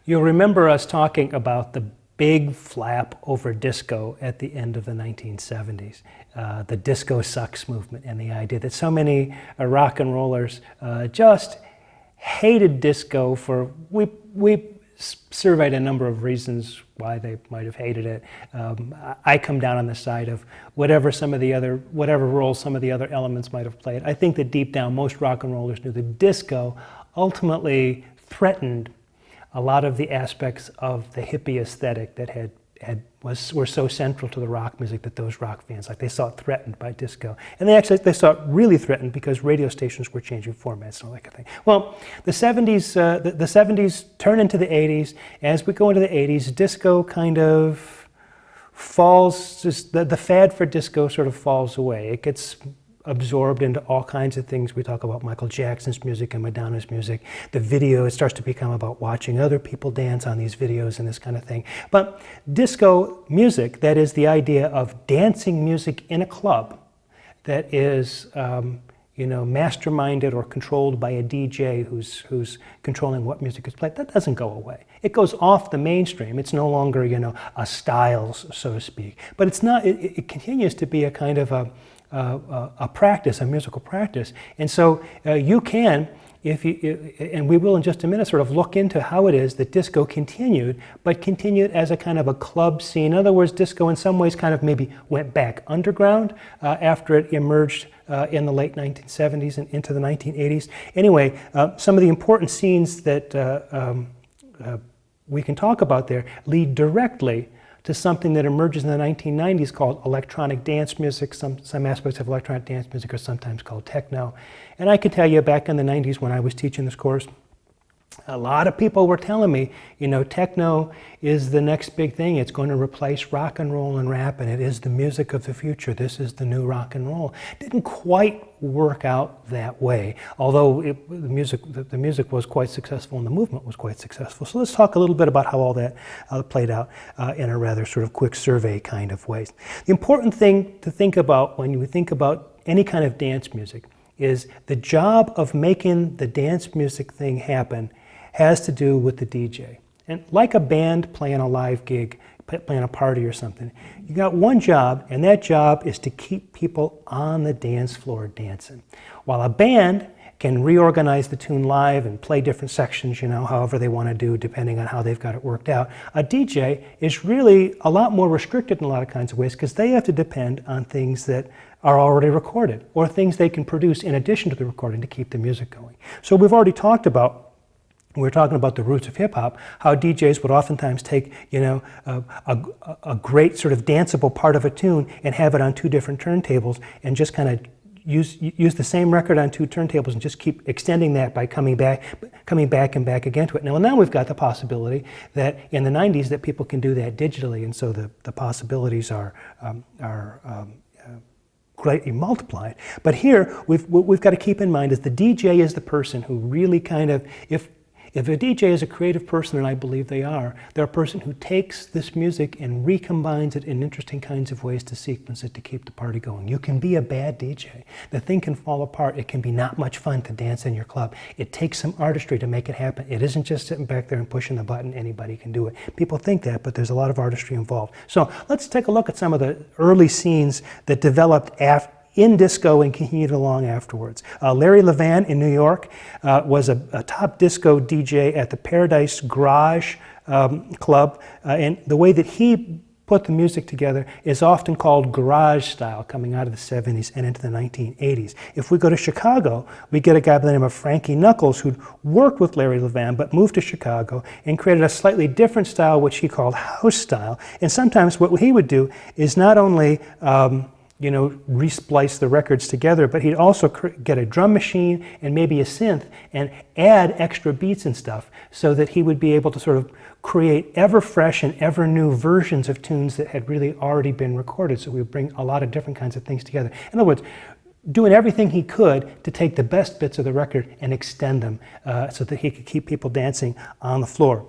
You'll remember us talking about the big flap over disco at the end of the 1970s, the disco sucks movement, and the idea that so many rock and rollers just hated disco for, we surveyed a number of reasons why they might have hated it. I come down on the side of whatever role some of the other elements might have played. I think that deep down most rock and rollers knew that disco ultimately threatened a lot of the aspects of the hippie aesthetic that were so central to the rock music that those rock fans, like, they saw it threatened by disco. And they saw it really threatened because radio stations were changing formats and all that kind of thing. Well, the 70s turn into the 80s. As we go into the 80s, disco kind of falls, just the fad for disco sort of falls away. It gets absorbed into all kinds of things. We talk about Michael Jackson's music and Madonna's music. The video, it starts to become about watching other people dance on these videos and this kind of thing. But disco music, that is the idea of dancing music in a club that is masterminded or controlled by a DJ who's controlling what music is played, that doesn't go away. It goes off the mainstream. It's no longer, a style, so to speak. But it's not, it continues to be a kind of a practice, a musical practice. And so you can, and we will in just a minute, sort of look into how it is that disco continued, but continued as a kind of a club scene. In other words, disco in some ways kind of maybe went back underground after it emerged in the late 1970s and into the 1980s. Anyway, some of the important scenes that we can talk about there lead directly to something that emerges in the 1990s called electronic dance music. Some aspects of electronic dance music are sometimes called techno. And I can tell you, back in the 90s when I was teaching this course, a lot of people were telling me, techno is the next big thing. It's going to replace rock and roll and rap, and it is the music of the future. This is the new rock and roll. Didn't quite work out that way, although the music was quite successful and the movement was quite successful. So let's talk a little bit about how all that played out in a rather sort of quick survey kind of way. The important thing to think about when you think about any kind of dance music is the job of making the dance music thing happen has to do with the DJ. And like a band playing a live gig, playing a party or something, you got one job, and that job is to keep people on the dance floor dancing. While a band can reorganize the tune live and play different sections, however they want to do, depending on how they've got it worked out, a DJ is really a lot more restricted in a lot of kinds of ways because they have to depend on things that are already recorded or things they can produce in addition to the recording to keep the music going. So we've already talked about, we're talking about the roots of hip-hop, how DJs would oftentimes take, a great sort of danceable part of a tune and have it on two different turntables and just kind of use the same record on two turntables and just keep extending that by coming back and back again to it. Now we've got the possibility that in the 90s that people can do that digitally, and so the possibilities are greatly multiplied. But here, we've got to keep in mind is the DJ is the person who really kind of, if a DJ is a creative person, and I believe they are, they're a person who takes this music and recombines it in interesting kinds of ways to sequence it to keep the party going. You can be a bad DJ. The thing can fall apart. It can be not much fun to dance in your club. It takes some artistry to make it happen. It isn't just sitting back there and pushing the button. Anybody can do it. People think that, but there's a lot of artistry involved. So let's take a look at some of the early scenes that developed in disco and continued along afterwards. Larry Levan in New York was a top disco DJ at the Paradise Garage Club, and the way that he put the music together is often called garage style, coming out of the 70s and into the 1980s. If we go to Chicago, we get a guy by the name of Frankie Knuckles who'd worked with Larry Levan but moved to Chicago and created a slightly different style which he called house style. And sometimes what he would do is not only resplice the records together, but he'd also get a drum machine and maybe a synth and add extra beats and stuff so that he would be able to sort of create ever fresh and ever new versions of tunes that had really already been recorded. So we would bring a lot of different kinds of things together. In other words, doing everything he could to take the best bits of the record and extend them so that he could keep people dancing on the floor.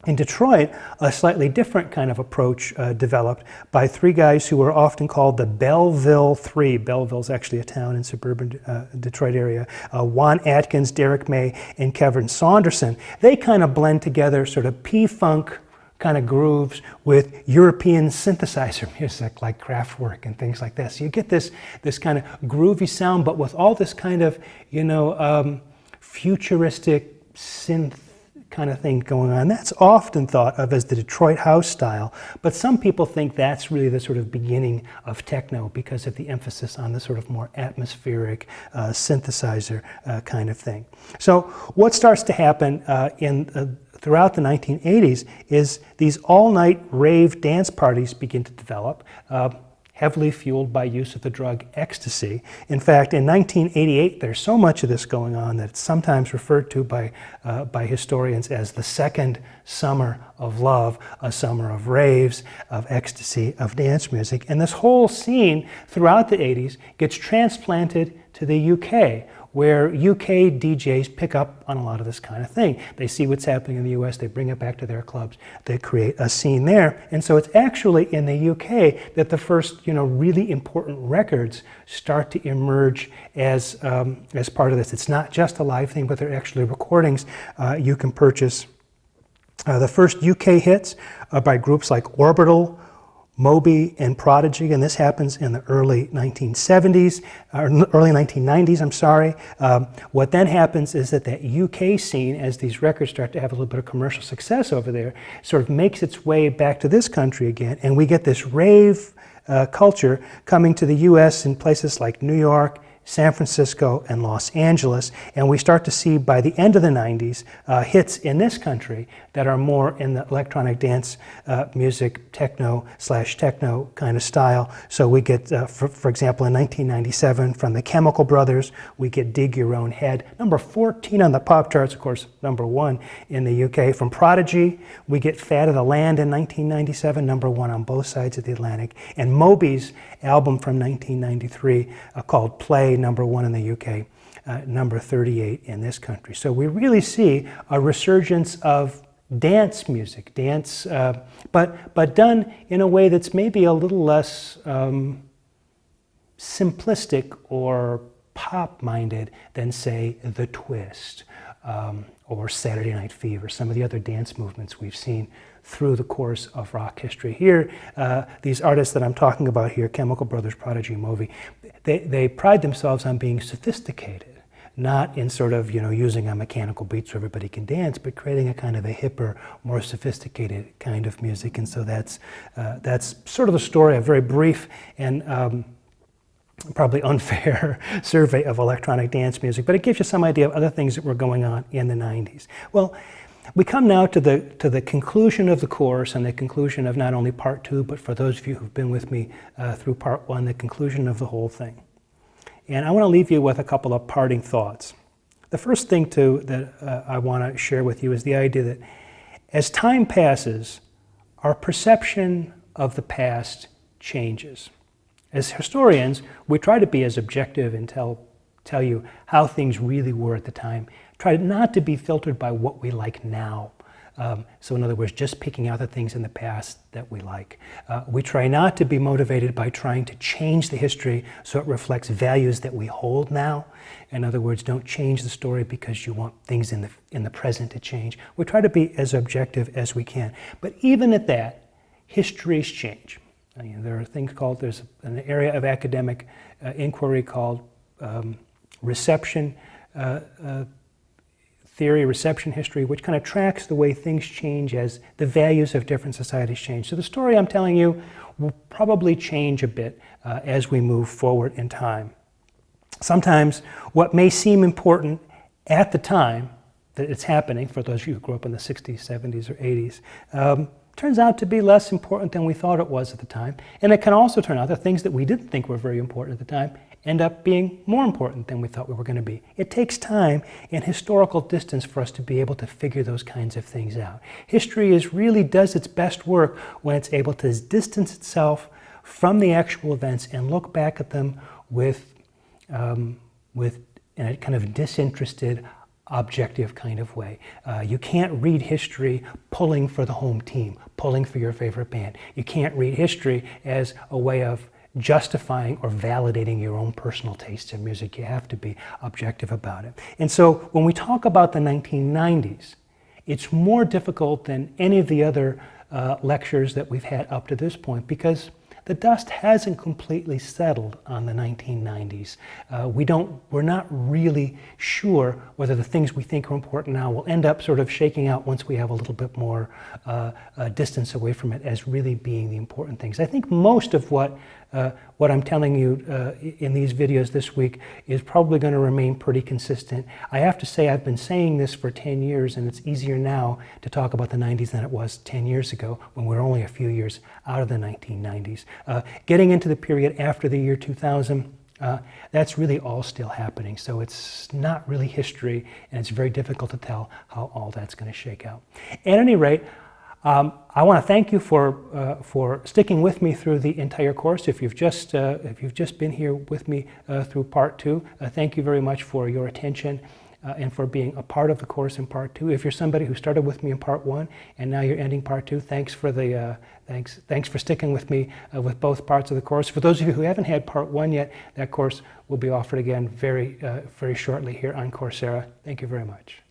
In Detroit, a slightly different kind of approach developed by three guys who were often called the Belleville Three. Belleville's actually a town in suburban Detroit area. Juan Atkins, Derek May, and Kevin Saunderson. They kind of blend together sort of P-funk kind of grooves with European synthesizer music like Kraftwerk and things like that. So you get this kind of groovy sound, but with all this kind of, futuristic synth kind of thing going on. That's often thought of as the Detroit house style, but some people think that's really the sort of beginning of techno because of the emphasis on the sort of more atmospheric synthesizer kind of thing. So what starts to happen throughout the 1980s is these all-night rave dance parties begin to develop, heavily fueled by use of the drug ecstasy. In fact, in 1988, there's so much of this going on that it's sometimes referred to by historians as the second summer of love, a summer of raves, of ecstasy, of dance music. And this whole scene throughout the 80s gets transplanted to the UK, where UK DJs pick up on a lot of this kind of thing. They see what's happening in the US, they bring it back to their clubs, they create a scene there. And so it's actually in the UK that the first, really important records start to emerge as part of this. It's not just a live thing, but they're actually recordings you can purchase. The first UK hits are by groups like Orbital, Moby, and Prodigy, and this happens in the early 1970s, or early 1990s, I'm sorry. What then happens is that UK scene, as these records start to have a little bit of commercial success over there, sort of makes its way back to this country again, and we get this rave culture coming to the US in places like New York, San Francisco, and Los Angeles, and we start to see by the end of the 90s hits in this country that are more in the electronic dance music, techno kind of style. So we get, for example, in 1997 from the Chemical Brothers, we get Dig Your Own Head, number 14 on the pop charts, of course, number 1 in the UK. From Prodigy, we get Fat of the Land in 1997, number 1 on both sides of the Atlantic. And Moby's album from 1993 called Play, number 1 in the UK, number 38 in this country. So we really see a resurgence of dance music, but done in a way that's maybe a little less simplistic or pop-minded than, say, The Twist or Saturday Night Fever, some of the other dance movements we've seen through the course of rock history. Here, these artists that I'm talking about here, Chemical Brothers, Prodigy, Moby, they pride themselves on being sophisticated, not in sort of, using a mechanical beat so everybody can dance, but creating a kind of a hipper, more sophisticated kind of music. And so that's sort of the story, a very brief and probably unfair survey of electronic dance music, but it gives you some idea of other things that were going on in the 90s. Well, we come now to the conclusion of the course and the conclusion of not only part 2, but for those of you who've been with me through part 1, the conclusion of the whole thing. And I want to leave you with a couple of parting thoughts. The first thing that I want to share with you is the idea that as time passes, our perception of the past changes. As historians, we try to be as objective and tell you how things really were at the time. Try not to be filtered by what we like now. So in other words, just picking out the things in the past that we like. We try not to be motivated by trying to change the history so it reflects values that we hold now. In other words, don't change the story because you want things in the present to change. We try to be as objective as we can. But even at that, histories change. There are things called, there's an area of academic inquiry called reception theory, reception history, which kind of tracks the way things change as the values of different societies change. So the story I'm telling you will probably change a bit as we move forward in time. Sometimes what may seem important at the time that it's happening, for those of you who grew up in the 60s, 70s, or 80s, turns out to be less important than we thought it was at the time. And it can also turn out that things that we didn't think were very important at the time end up being more important than we thought we were going to be. It takes time and historical distance for us to be able to figure those kinds of things out. History really does its best work when it's able to distance itself from the actual events and look back at them with a kind of disinterested, objective kind of way. You can't read history pulling for the home team, pulling for your favorite band. You can't read history as a way of justifying or validating your own personal tastes in music. You have to be objective about it. And so when we talk about the 1990s, it's more difficult than any of the other lectures that we've had up to this point, because the dust hasn't completely settled on the 1990s. We're not really sure whether the things we think are important now will end up sort of shaking out once we have a little bit more distance away from it as really being the important things. I think most of what I'm telling you in these videos this week is probably going to remain pretty consistent. I have to say I've been saying this for 10 years, and it's easier now to talk about the 90s than it was 10 years ago when we're only a few years out of the 1990s. Getting into the period after the year 2000, that's really all still happening. So it's not really history, and it's very difficult to tell how all that's going to shake out. At any rate, I want to thank you for sticking with me through the entire course. If you've just been here with me through part 2, thank you very much for your attention and for being a part of the course in part 2. If you're somebody who started with me in part 1 and now you're ending part 2, thanks for sticking with me with both parts of the course. For those of you who haven't had part 1 yet, that course will be offered again very shortly here on Coursera. Thank you very much.